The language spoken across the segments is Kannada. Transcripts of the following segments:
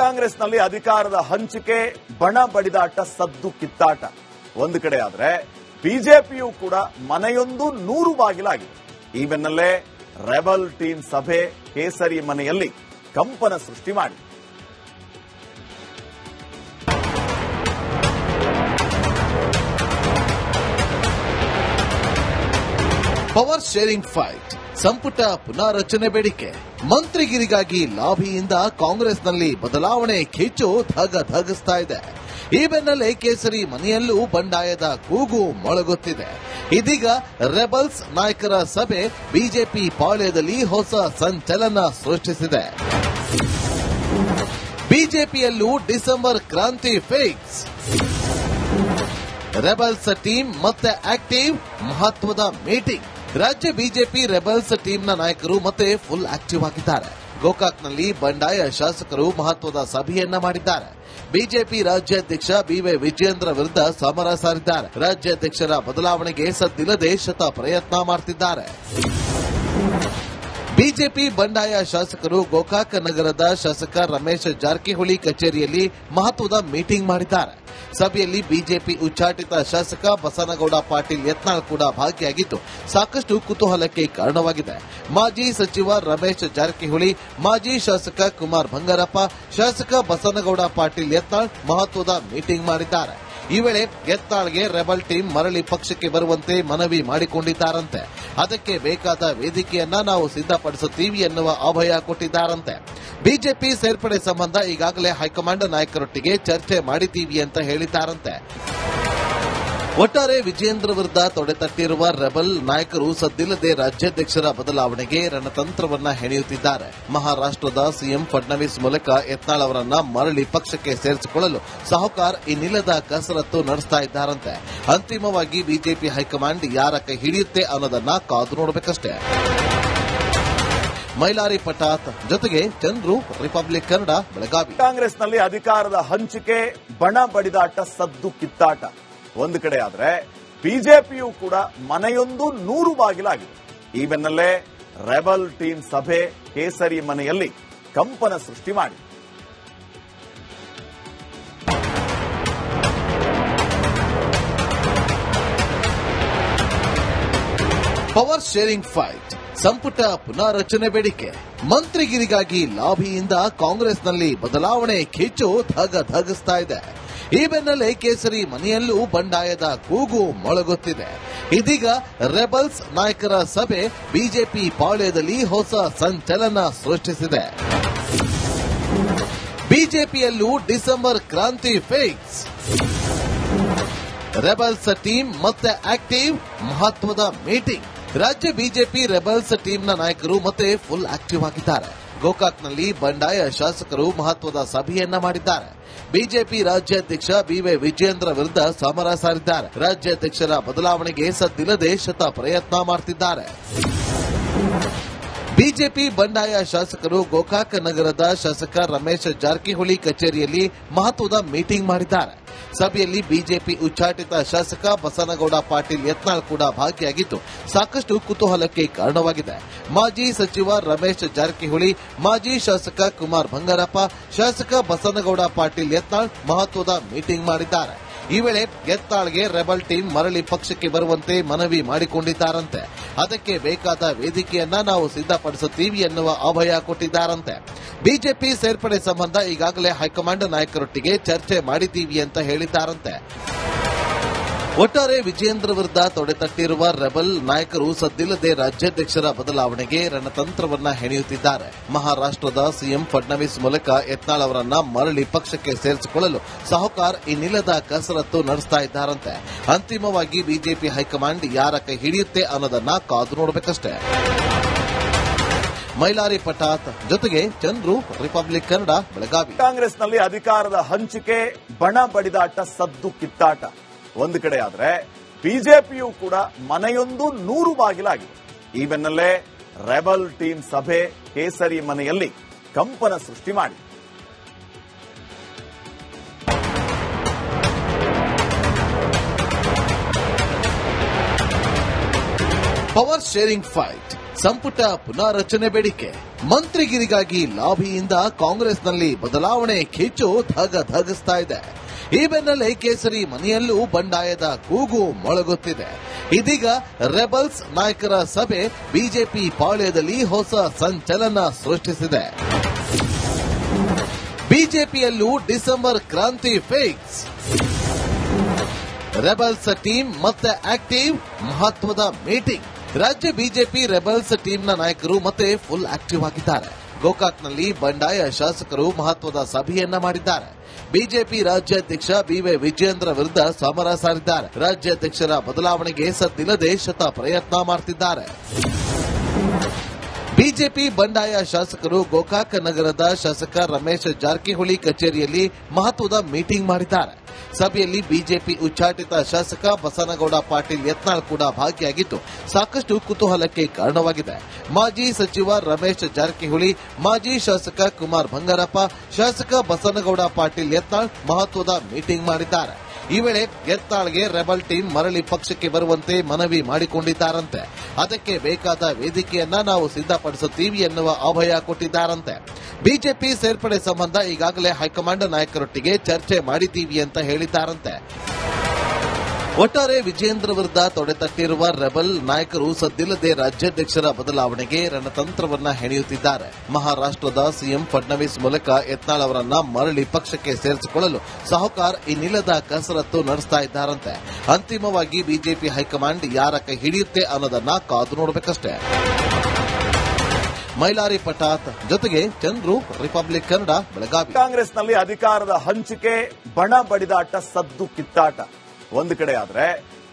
ಕಾಂಗ್ರೆಸ್ನಲ್ಲಿ ಅಧಿಕಾರದ ಹಂಚಿಕೆ, ಬಣ ಬಡಿದಾಟ, ಸದ್ದು ಕಿತ್ತಾಟ ಒಂದು ಕಡೆ ಆದರೆ ಬಿಜೆಪಿಯೂ ಕೂಡ ಮನೆಯೊಂದು 100 ಬಾಗಿಲಾಗಿದೆ. ಈ ಬೆನ್ನಲ್ಲೇ ರೆಬಲ್ ಟೀಮ್ ಸಭೆ ಕೇಸರಿ ಮನೆಯಲ್ಲಿ ಕಂಪನ ಸೃಷ್ಟಿ ಮಾಡಿ ಪವರ್ ಶೇರಿಂಗ್ ಫೈಟ್, ಸಂಪುಟ ಪುನಾರಚನೆ ಬೇಡಿಕೆ, ಮಂತ್ರಿಗಿರಿಗಾಗಿ ಲಾಬಿಯಿಂದ ಕಾಂಗ್ರೆಸ್ನಲ್ಲಿ ಬದಲಾವಣೆ ಕಿಚ್ಚು ಧಗಧಗಿಸ್ತಾ ಇದೆ. ಈ ಬೆನ್ನಲ್ಲೇ ಕೇಸರಿ ಮನೆಯಲ್ಲೂ ಬಂಡಾಯದ ಕೂಗು ಮೊಳಗುತ್ತಿದೆ. ಇದೀಗ ರೆಬಲ್ಸ್ ನಾಯಕರ ಸಭೆ ಬಿಜೆಪಿ ಪಾಳ್ಯದಲ್ಲಿ ಹೊಸ ಸಂಚಲನ ಸೃಷ್ಟಿಸಿದೆ. ಬಿಜೆಪಿಯಲ್ಲೂ ಡಿಸೆಂಬರ್ ಕ್ರಾಂತಿ ಫಿಕ್ಸ್. ರೆಬಲ್ಸ್ ಟೀಮ್ ಮತ್ತೆ ಆಕ್ಟಿವ್, ಮಹತ್ವದ ಮೀಟಿಂಗ್. ರಾಜ್ಯ ಬಿಜೆಪಿ ರೆಬಲ್ಸ್ ಟೀಮ್ನ ನಾಯಕರು ಮತ್ತೆ ಫುಲ್ ಆಕ್ಟಿವ್ ಆಗಿದ್ದಾರೆ. ಗೋಕಾಕ್ನಲ್ಲಿ ಬಂಡಾಯ ಶಾಸಕರು ಮಹತ್ವದ ಸಭೆಯನ್ನ ಮಾಡಿದ್ದಾರೆ. ಬಿಜೆಪಿ ರಾಜ್ಯಾಧ್ಯಕ್ಷ ಬಿವೈ ವಿಜಯೇಂದ್ರ ವಿರುದ್ಧ ಸಮರ ಸಾರಿದ್ದಾರೆ. ರಾಜ್ಯಾಧ್ಯಕ್ಷರ ಬದಲಾವಣೆಗೆ ಸದ್ದಿಲ್ಲದೆ ಶತ ಪ್ರಯತ್ನ ಮಾಡುತ್ತಿದ್ದಾರೆ. ಬಿಜೆಪಿ ಬಂಡಾಯ ಶಾಸಕರು ಗೋಕಾಕ್ ನಗರದ ಶಾಸಕ ರಮೇಶ್ ಜಾರಕಿಹೊಳಿ ಕಚೇರಿಯಲ್ಲಿ ಮಹತ್ವದ ಮೀಟಿಂಗ್ ಮಾಡಿದ್ದಾರೆ. ಸಭೆಯಲ್ಲಿ ಬಿಜೆಪಿ ಉಚ್ಚಾಟಿತ ಶಾಸಕ ಬಸನಗೌಡ ಪಾಟೀಲ್ ಯತ್ನಾಳ್ ಕೂಡ ಭಾಗಿಯಾಗಿದ್ದು ಸಾಕಷ್ಟು ಕುತೂಹಲಕ್ಕೆ ಕಾರಣವಾಗಿದೆ. ಮಾಜಿ ಸಚಿವ ರಮೇಶ್ ಜಾರಕಿಹೊಳಿ, ಮಾಜಿ ಶಾಸಕ ಕುಮಾರ್ ಬಂಗಾರಪ್ಪ, ಶಾಸಕ ಬಸನಗೌಡ ಪಾಟೀಲ್ ಯತ್ನಾಳ್ ಮಹತ್ವದ ಮೀಟಿಂಗ್ ಮಾಡಿದ್ದಾರೆ. ಈ ವೇಳೆ ಯತ್ನಾಳ್ಗೆ ರೆಬಲ್ ಟೀಮ್ ಮರಳಿ ಪಕ್ಷಕ್ಕೆ ಬರುವಂತೆ ಮನವಿ ಮಾಡಿಕೊಂಡಿದ್ದಾರಂತೆ. ಅದಕ್ಕೆ ಬೇಕಾದ ವೇದಿಕೆಯನ್ನ ನಾವು ಸಿದ್ಧಪಡಿಸುತ್ತೀವಿ ಎನ್ನುವ ಅಭಯ ಕೊಟ್ಟಿದ್ದಾರಂತೆ. ಬಿಜೆಪಿ ಸೇರ್ಪಡೆ ಸಂಬಂಧ ಈಗಾಗಲೇ ಹೈಕಮಾಂಡ್ ನಾಯಕರೊಟ್ಟಿಗೆ ಚರ್ಚೆ ಮಾಡಿದ್ದೀವಿ ಅಂತ ಹೇಳಿದ್ದಾರಂತೆ. ಒಟ್ಟಾರೆ ವಿಜಯೇಂದ್ರ ವಿರುದ್ಧ ತೊಡೆತಟ್ಟಿರುವ ರೆಬಲ್ ನಾಯಕರು ಸದ್ದಿಲ್ಲದೆ ರಾಜ್ಯಾಧ್ಯಕ್ಷರ ಬದಲಾವಣೆಗೆ ರಣತಂತ್ರವನ್ನ ಹೆಣೆಯುತ್ತಿದ್ದಾರೆ. ಮಹಾರಾಷ್ಟ್ರದ ಸಿಎಂ ಫಡ್ನವೀಸ್ ಮೂಲಕ ಯತ್ನಾಳ್ ಅವರನ್ನ ಮರಳಿ ಪಕ್ಷಕ್ಕೆ ಸೇರಿಸಿಕೊಳ್ಳಲು ಸಾಹುಕಾರ್ ಇನ್ನಿಲ್ಲದ ಕಸರತ್ತು ನಡೆಸ್ತಾ ಇದ್ದಾರಂತೆ. ಅಂತಿಮವಾಗಿ ಬಿಜೆಪಿ ಹೈಕಮಾಂಡ್ ಯಾರ ಕೈ ಹಿಡಿಯುತ್ತೆ ಅನ್ನೋದನ್ನ ಕಾದು ನೋಡಬೇಕಷ್ಟೇ. ಮೈಲಾರಿ ಪಟಾತ್ ಜೊತೆಗೆ ಚಂದ್ರು, ರಿಪಬ್ಲಿಕ್ ಕನ್ನಡ, ಬೆಳಗಾವಿ. ಕಾಂಗ್ರೆಸ್ನಲ್ಲಿ ಅಧಿಕಾರದ ಹಂಚಿಕೆ, ಬಣ ಬಡಿದಾಟ, ಸದ್ದು ಕಿತ್ತಾಟ ಒಂದು ಕಡೆ ಆದರೆ ಬಿಜೆಪಿಯೂ ಕೂಡ ಮನೆಯೊಂದು 100 ಬಾಗಿಲಾಗಿದೆ. ಈ ಬೆನ್ನಲ್ಲೇ ರೆಬಲ್ ಟೀಮ್ ಸಭೆ ಕೇಸರಿ ಮನೆಯಲ್ಲಿ ಕಂಪನ ಸೃಷ್ಟಿ ಮಾಡಿ ಪವರ್ ಶೇರಿಂಗ್ ಫೈಟ್, ಸಂಪುಟ ಪುನಾರಚನೆ ಬೇಡಿಕೆ, ಮಂತ್ರಿಗಿರಿಗಾಗಿ ಲಾಬಿಯಿಂದ ಕಾಂಗ್ರೆಸ್ನಲ್ಲಿ ಬದಲಾವಣೆ ಕಿಚ್ಚು ಧಗಧಗಿಸ್ತಾ ಇದೆ. ಈ ಬೆನ್ನಲ್ಲೇ ಕೇಸರಿ ಮನೆಯಲ್ಲೂ ಬಂಡಾಯದ ಕೂಗು ಮೊಳಗುತ್ತಿದೆ. ಇದೀಗ ರೆಬಲ್ಸ್ ನಾಯಕರ ಸಭೆ ಬಿಜೆಪಿ ಪಾಳ್ಯದಲ್ಲಿ ಹೊಸ ಸಂಚಲನ ಸೃಷ್ಟಿಸಿದೆ. ಬಿಜೆಪಿಯಲ್ಲೂ ಡಿಸೆಂಬರ್ ಕ್ರಾಂತಿ ಫಿಕ್ಸ್. ರೆಬಲ್ಸ್ ಟೀಮ್ ಮತ್ತೆ ಆಕ್ಟಿವ್, ಮಹತ್ವದ ಮೀಟಿಂಗ್. ರಾಜ್ಯ ಬಿಜೆಪಿ ರೆಬಲ್ಸ್ ಟೀಮ್ನ ನಾಯಕರು ಮತ್ತೆ ಫುಲ್ ಆಕ್ಟಿವ್ ಆಗಿದ್ದಾರೆ. ಗೋಕಾಕ್ನಲ್ಲಿ ಬಂಡಾಯ ಶಾಸಕರು ಮಹತ್ವದ ಸಭೆಯನ್ನ ಮಾಡಿದ್ದಾರೆ. ಬಿಜೆಪಿ ರಾಜ್ಯಾಧ್ಯಕ್ಷ ಬಿವೈ ವಿಜಯೇಂದ್ರ ವಿರುದ್ಧ ಸಮರ ಸಾರಿದ್ದಾರೆ. ರಾಜ್ಯಾಧ್ಯಕ್ಷರ ಬದಲಾವಣೆಗೆ ಸದ್ದಿಲ್ಲದೆ ಶತ ಪ್ರಯತ್ನ ಮಾಡುತ್ತಿದ್ದಾರೆ. ಬಿಜೆಪಿ ಬಂಡಾಯ ಶಾಸಕರು ಗೋಕಾಕ್ ನಗರದ ಶಾಸಕ ರಮೇಶ್ ಜಾರಕಿಹೊಳಿ ಕಚೇರಿಯಲ್ಲಿ ಮಹತ್ವದ ಮೀಟಿಂಗ್ ಮಾಡಿದ್ದಾರೆ. ಸಭೆಯಲ್ಲಿ ಬಿಜೆಪಿ ಉಚ್ಚಾಟಿತ ಶಾಸಕ ಬಸನಗೌಡ ಪಾಟೀಲ್ ಯತ್ನಾಳ್ ಕೂಡ ಭಾಗಿಯಾಗಿದ್ದು ಸಾಕಷ್ಟು ಕುತೂಹಲಕ್ಕೆ ಕಾರಣವಾಗಿದೆ. ಮಾಜಿ ಸಚಿವ ರಮೇಶ್ ಜಾರಕಿಹೊಳಿ, ಮಾಜಿ ಶಾಸಕ ಕುಮಾರ್ ಬಂಗಾರಪ್ಪ, ಶಾಸಕ ಬಸನಗೌಡ ಪಾಟೀಲ್ ಯತ್ನಾಳ್ ಮಹತ್ವದ ಮೀಟಿಂಗ್ ಮಾಡಿದ್ದಾರೆ. ಈ ವೇಳೆ ಯತ್ನಾಳ್ಗೆ ರೆಬಲ್ ಟೀಮ್ ಮರಳಿ ಪಕ್ಷಕ್ಕೆ ಬರುವಂತೆ ಮನವಿ ಮಾಡಿಕೊಂಡಿದ್ದಾರಂತೆ. ಅದಕ್ಕೆ ಬೇಕಾದ ವೇದಿಕೆಯನ್ನ ನಾವು ಸಿದ್ಧಪಡಿಸುತ್ತೀವಿ ಎನ್ನುವ ಅಭಯ ಕೊಟ್ಟಿದ್ದಾರಂತೆ. ಬಿಜೆಪಿ ಸೇರ್ಪಡೆ ಸಂಬಂಧ ಈಗಾಗಲೇ ಹೈಕಮಾಂಡ್ ನಾಯಕರೊಟ್ಟಿಗೆ ಚರ್ಚೆ ಮಾಡಿದ್ದೀವಿ ಅಂತ ಹೇಳಿದ್ದಾರಂತೆ. ಒಟ್ಟಾರೆ ವಿಜಯೇಂದ್ರ ವಿರುದ್ಧ ತೊಡೆತಟ್ಟಿರುವ ರೆಬಲ್ ನಾಯಕರು ಸದ್ದಿಲ್ಲದೆ ರಾಜ್ಯಾಧ್ಯಕ್ಷರ ಬದಲಾವಣೆಗೆ ರಣತಂತ್ರವನ್ನ ಹೆಣೆಯುತ್ತಿದ್ದಾರೆ. ಮಹಾರಾಷ್ಟ್ರದ ಸಿಎಂ ಫಡ್ನವೀಸ್ ಮೂಲಕ ಯತ್ನಾಳ್ ಅವರನ್ನ ಮರಳಿ ಪಕ್ಷಕ್ಕೆ ಸೇರಿಸಿಕೊಳ್ಳಲು ಸಾಹುಕಾರ್ ಇನ್ನಿಲ್ಲದ ಕಸರತ್ತು ನಡೆಸ್ತಾ ಇದ್ದಾರಂತೆ. ಅಂತಿಮವಾಗಿ ಬಿಜೆಪಿ ಹೈಕಮಾಂಡ್ ಯಾರ ಕೈ ಹಿಡಿಯುತ್ತೆ ಅನ್ನೋದನ್ನ ಕಾದು ನೋಡಬೇಕಷ್ಟೇ. ಮೈಲಾರಿ ಪಟಾತ್ ಜೊತೆಗೆ ಚಂದ್ರು, ರಿಪಬ್ಲಿಕ್ ಕನ್ನಡ, ಬೆಳಗಾವಿ. ಕಾಂಗ್ರೆಸ್ನಲ್ಲಿ ಅಧಿಕಾರದ ಹಂಚಿಕೆ, ಬಣ ಬಡಿದಾಟ, ಸದ್ದು ಕಿತ್ತಾಟ ಒಂದು ಕಡೆ ಆದರೆ ಬಿಜೆಪಿಯೂ ಕೂಡ ಮನೆಯೊಂದು 100 ಬಾಗಿಲಾಗಿದೆ. ಈ ಬೆನ್ನಲ್ಲೇ ರೆಬಲ್ ಟೀಮ್ ಸಭೆ ಕೇಸರಿ ಮನೆಯಲ್ಲಿ ಕಂಪನ ಸೃಷ್ಟಿ ಮಾಡಿ ಪವರ್ ಶೇರಿಂಗ್ ಫೈಟ್, ಸಂಪುಟ ಪುನಾರಚನೆ ಬೇಡಿಕೆ, ಮಂತ್ರಿಗಿರಿಗಾಗಿ ಲಾಬಿಯಿಂದ ಕಾಂಗ್ರೆಸ್ನಲ್ಲಿ ಬದಲಾವಣೆ ಕಿಚ್ಚು ಧಗಿಸ್ತಾ ಇದೆ. ಈ ಬೆನ್ನಲ್ಲೇ ಕೇಸರಿ ಮನೆಯಲ್ಲೂ ಬಂಡಾಯದ ಕೂಗು ಮೊಳಗುತ್ತಿದೆ. ಇದೀಗ ರೆಬಲ್ಸ್ ನಾಯಕರ ಸಭೆ ಬಿಜೆಪಿ ಪಾಳ್ಯದಲ್ಲಿ ಹೊಸ ಸಂಚಲನ ಸೃಷ್ಟಿಸಿದೆ. ಬಿಜೆಪಿಯಲ್ಲೂ ಡಿಸೆಂಬರ್ ಕ್ರಾಂತಿ ಫಿಕ್ಸ್. ರೆಬಲ್ಸ್ ಟೀಮ್ ಮತ್ತೆ ಆಕ್ಟಿವ್, ಮಹತ್ವದ ಮೀಟಿಂಗ್. ರಾಜ್ಯ ಬಿಜೆಪಿ ರೆಬಲ್ಸ್ ಟೀಮ್ನ ನಾಯಕರು ಮತ್ತೆ ಫುಲ್ ಆಕ್ಟಿವ್ ಆಗಿದ್ದಾರೆ. ಗೋಕಾಕ್ನಲ್ಲಿ ಬಂಡಾಯ ಶಾಸಕರು ಮಹತ್ವದ ಸಭೆಯನ್ನ ಮಾಡಿದ್ದಾರೆ. ಬಿಜೆಪಿ ರಾಜ್ಯಾಧ್ಯಕ್ಷ ಬಿವೈ ವಿಜಯೇಂದ್ರ ವಿರುದ್ಧ ಸಮರ ಸಾರಿದ್ದಾರೆ. ರಾಜ್ಯಾಧ್ಯಕ್ಷರ ಬದಲಾವಣೆಗೆ ಸದ್ದಿಲ್ಲದೆ ಶತ ಪ್ರಯತ್ನ ಮಾಡುತ್ತಿದ್ದಾರೆ. ಬಿಜೆಪಿ ಬಂಡಾಯ ಶಾಸಕರು ಗೋಕಾಕ್ ನಗರದ ಶಾಸಕ ರಮೇಶ್ ಜಾರಕಿಹೊಳಿ ಕಚೇರಿಯಲ್ಲಿ ಮಹತ್ವದ ಮೀಟಿಂಗ್ ಮಾಡಿದ್ದಾರೆ. ಸಭೆಯಲ್ಲಿ ಬಿಜೆಪಿ ಉಚ್ಚಾಟಿತ ಶಾಸಕ ಬಸನಗೌಡ ಪಾಟೀಲ್ ಯತ್ನಾಳ್ ಕೂಡ ಭಾಗಿಯಾಗಿದ್ದು ಸಾಕಷ್ಟು ಕುತೂಹಲಕ್ಕೆ ಕಾರಣವಾಗಿದೆ. ಮಾಜಿ ಸಚಿವ ರಮೇಶ್ ಜಾರಕಿಹೊಳಿ, ಮಾಜಿ ಶಾಸಕ ಕುಮಾರ್ ಬಂಗಾರಪ್ಪ, ಶಾಸಕ ಬಸನಗೌಡ ಪಾಟೀಲ್ ಯತ್ನಾಳ್ ಮಹತ್ವದ ಮೀಟಿಂಗ್ ಮಾಡಿದ್ದಾರೆ. ಈ ವೇಳೆ ಯತ್ನಾಳ್ಗೆ ರೆಬಲ್ ಟೀಮ್ ಮರಳಿ ಪಕ್ಷಕ್ಕೆ ಬರುವಂತೆ ಮನವಿ ಮಾಡಿಕೊಂಡಿದ್ದಾರಂತೆ. ಅದಕ್ಕೆ ಬೇಕಾದ ವೇದಿಕೆಯನ್ನ ನಾವು ಸಿದ್ಧಪಡಿಸುತ್ತೀವಿ ಎನ್ನುವ ಅಭಯ ಕೊಟ್ಟಿದ್ದಾರಂತೆ. ಬಿಜೆಪಿ ಸೇರ್ಪಡೆ ಸಂಬಂಧ ಈಗಾಗಲೇ ಹೈಕಮಾಂಡ್ ನಾಯಕರೊಟ್ಟಿಗೆ ಚರ್ಚೆ ಮಾಡಿದ್ದೀವಿ ಅಂತ ಹೇಳಿದ್ದಾರಂತೆ. ಒಟ್ಟಾರೆ ವಿಜಯೇಂದ್ರ ವಿರುದ್ಧ ತೊಡೆತಟ್ಟಿರುವ ರೆಬಲ್ ನಾಯಕರು ಸದ್ದಿಲ್ಲದೆ ರಾಜ್ಯಾಧ್ಯಕ್ಷರ ಬದಲಾವಣೆಗೆ ರಣತಂತ್ರವನ್ನ ಹೆಣೆಯುತ್ತಿದ್ದಾರೆ. ಮಹಾರಾಷ್ಟ್ರದ ಸಿಎಂ ಫಡ್ನವೀಸ್ ಮೂಲಕ ಯತ್ನಾಳ್ ಅವರನ್ನ ಮರಳಿ ಪಕ್ಷಕ್ಕೆ ಸೇರಿಸಿಕೊಳ್ಳಲು ಸಾಹುಕಾರ್ ಇನ್ನಿಲ್ಲದ ಕಸರತ್ತು ನಡೆಸ್ತಾ ಇದ್ದಾರಂತೆ. ಅಂತಿಮವಾಗಿ ಬಿಜೆಪಿ ಹೈಕಮಾಂಡ್ ಯಾರ ಕೈ ಹಿಡಿಯುತ್ತೆ ಅನ್ನೋದನ್ನ ಕಾದು ನೋಡಬೇಕಷ್ಟೇ. ಮೈಲಾರಿ ಪಟಾತ್ ಜೊತೆಗೆ ಚಂದ್ರು, ರಿಪಬ್ಲಿಕ್ ಕನ್ನಡ, ಬೆಳಗಾವಿ. ಕಾಂಗ್ರೆಸ್ನಲ್ಲಿ ಅಧಿಕಾರದ ಹಂಚಿಕೆ, ಬಣ ಬಡಿದಾಟ, ಸದ್ದು ಕಿತ್ತಾಟ ಒಂದು ಕಡೆ ಆದ್ರೆ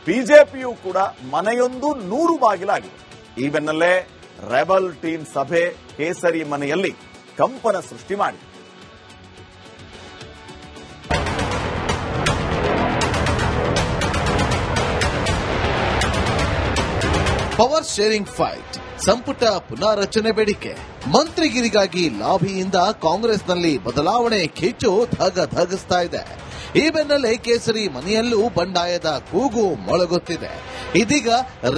ಬಿಜೆಪಿಯೂ ಕೂಡ ಮನೆಯೊಂದು 100 ಬಾಗಿಲಾಗಿದೆ. ಈ ಬೆನ್ನಲ್ಲೇ ರೆಬಲ್ ಟೀಮ್ ಸಭೆ ಕೇಸರಿ ಮನೆಯಲ್ಲಿ ಕಂಪನ ಸೃಷ್ಟಿ ಮಾಡಿದೆ. ಪವರ್ ಶೇರಿಂಗ್ ಫೈಟ್, ಸಂಪುಟ ಪುನಾರಚನೆ ಬೇಡಿಕೆ. ಮಂತ್ರಿಗಿರಿಗಾಗಿ ಲಾಬಿಯಿಂದ ಕಾಂಗ್ರೆಸ್ನಲ್ಲಿ ಬದಲಾವಣೆ ಕಿಚ್ಚು ಧಗಿಸ್ತಾ ಇದೆ. ಈ ಬೆನ್ನಲ್ಲೇ ಕೇಸರಿ ಮನೆಯಲ್ಲೂ ಬಂಡಾಯದ ಕೂಗು ಮೊಳಗುತ್ತಿದೆ. ಇದೀಗ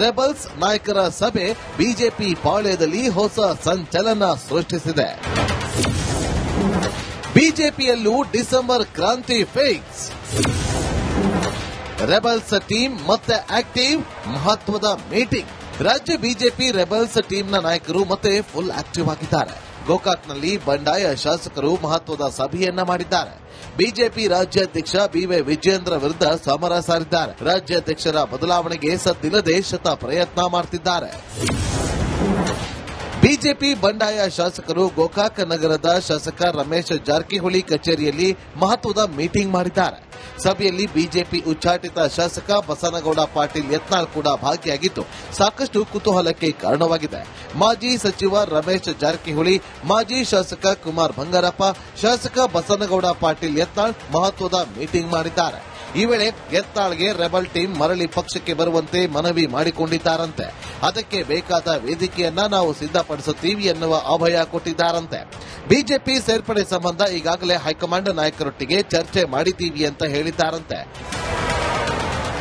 ರೆಬಲ್ಸ್ ನಾಯಕರ ಸಭೆ ಬಿಜೆಪಿ ಪಾಳ್ಯದಲ್ಲಿ ಹೊಸ ಸಂಚಲನ ಸೃಷ್ಟಿಸಿದೆ. ಬಿಜೆಪಿಯಲ್ಲೂ ಡಿಸೆಂಬರ್ ಕ್ರಾಂತಿ ಫಿಕ್ಸ್. ರೆಬಲ್ಸ್ ಟೀಮ್ ಮತ್ತೆ ಆಕ್ಟಿವ್, ಮಹತ್ವದ ಮೀಟಿಂಗ್. ರಾಜ್ಯ ಬಿಜೆಪಿ ರೆಬಲ್ಸ್ ಟೀಮ್ನ ನಾಯಕರು ಮತ್ತೆ ಫುಲ್ ಆಕ್ಟಿವ್ ಆಗಿದ್ದಾರೆ. ಗೋಕಾಕ್ನಲ್ಲಿ ಬಂಡಾಯ ಶಾಸಕರು ಮಹತ್ವದ ಸಭೆಯನ್ನ ಮಾಡಿದ್ದಾರೆ. ಬಿಜೆಪಿ ರಾಜ್ಯಾಧ್ಯಕ್ಷ ಬಿವೈ ವಿಜಯೇಂದ್ರ ವಿರುದ್ಧ ಸಮರ ಸಾರಿದ್ದಾರೆ. ರಾಜ್ಯಾಧ್ಯಕ್ಷರ ಬದಲಾವಣೆಗೆ ಸದ್ದಿಲ್ಲದೆ ಶತ ಪ್ರಯತ್ನ ಮಾಡುತ್ತಿದ್ದಾರೆ. ಬಿಜೆಪಿ ಬಂಡಾಯ ಶಾಸಕರು ಗೋಕಾಕ್ ನಗರದ ಶಾಸಕ ರಮೇಶ್ ಜಾರಕಿಹೊಳಿ ಕಚೇರಿಯಲ್ಲಿ ಮಹತ್ವದ ಮೀಟಿಂಗ್ ಮಾಡಿದ್ದಾರೆ. ಸಭೆಯಲ್ಲಿ ಬಿಜೆಪಿ ಉಚ್ಚಾಟಿತ ಶಾಸಕ ಬಸನಗೌಡ ಪಾಟೀಲ್ ಯತ್ನಾಳ್ ಕೂಡ ಭಾಗಿಯಾಗಿದ್ದು ಸಾಕಷ್ಟು ಕುತೂಹಲಕ್ಕೆ ಕಾರಣವಾಗಿದೆ. ಮಾಜಿ ಸಚಿವ ರಮೇಶ್ ಜಾರಕಿಹೊಳಿ, ಮಾಜಿ ಶಾಸಕ ಕುಮಾರ್ ಬಂಗಾರಪ್ಪ, ಶಾಸಕ ಬಸನಗೌಡ ಪಾಟೀಲ್ ಯತ್ನಾಳ್ ಮಹತ್ವದ ಮೀಟಿಂಗ್ ಮಾಡಿದ್ದಾರೆ. ಈ ವೇಳೆ ಯತ್ನಾಳ್ಗೆ ರೆಬಲ್ ಟೀಮ್ ಮರಳಿ ಪಕ್ಷಕ್ಕೆ ಬರುವಂತೆ ಮನವಿ ಮಾಡಿಕೊಂಡಿದ್ದಾರಂತೆ. ಅದಕ್ಕೆ ಬೇಕಾದ ವೇದಿಕೆಯನ್ನ ನಾವು ಸಿದ್ಧಪಡಿಸುತ್ತೀವಿ ಎನ್ನುವ ಅಭಯ ಕೊಟ್ಟಿದ್ದಾರಂತೆ. ಬಿಜೆಪಿ ಸೇರ್ಪಡೆ ಸಂಬಂಧ ಈಗಾಗಲೇ ಹೈಕಮಾಂಡ್ ನಾಯಕರೊಟ್ಟಿಗೆ ಚರ್ಚೆ ಮಾಡಿದ್ದೀವಿ ಅಂತ ಹೇಳಿದ್ದಾರಂತೆ.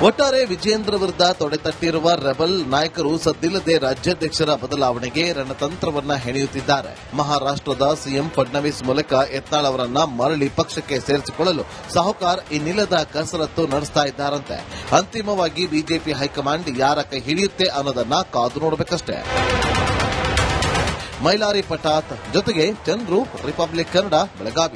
ಒಟ್ಟಾರೆ ವಿಜಯೇಂದ್ರ ವಿರುದ್ಧ ತೊಡೆತಟ್ಟಿರುವ ರೆಬಲ್ ನಾಯಕರು ಸದ್ದಿಲ್ಲದೆ ರಾಜ್ಯಾಧ್ಯಕ್ಷರ ಬದಲಾವಣೆಗೆ ರಣತಂತ್ರವನ್ನ ಹೆಣೆಯುತ್ತಿದ್ದಾರೆ. ಮಹಾರಾಷ್ಟ್ರದ ಸಿಎಂ ಫಡ್ನವೀಸ್ ಮೂಲಕ ಯತ್ನಾಳ್ ಅವರನ್ನ ಮರಳಿ ಪಕ್ಷಕ್ಕೆ ಸೇರಿಸಿಕೊಳ್ಳಲು ಸಾಹುಕಾರ್ ಇನ್ನಿಲ್ಲದ ಕಸರತ್ತು ನಡೆಸ್ತಾ ಇದ್ದಾರಂತೆ. ಅಂತಿಮವಾಗಿ ಬಿಜೆಪಿ ಹೈಕಮಾಂಡ್ ಯಾರ ಕೈ ಹಿಡಿಯುತ್ತೆ ಅನ್ನೋದನ್ನ ಕಾದು ನೋಡಬೇಕಷ್ಟೇ. ಮೈಲಾರಿ ಪಟಾತ್ ಜೊತೆಗೆ ಚಂದ್ರು, ರಿಪಬ್ಲಿಕ್ ಕನ್ನಡ, ಬೆಳಗಾವಿ.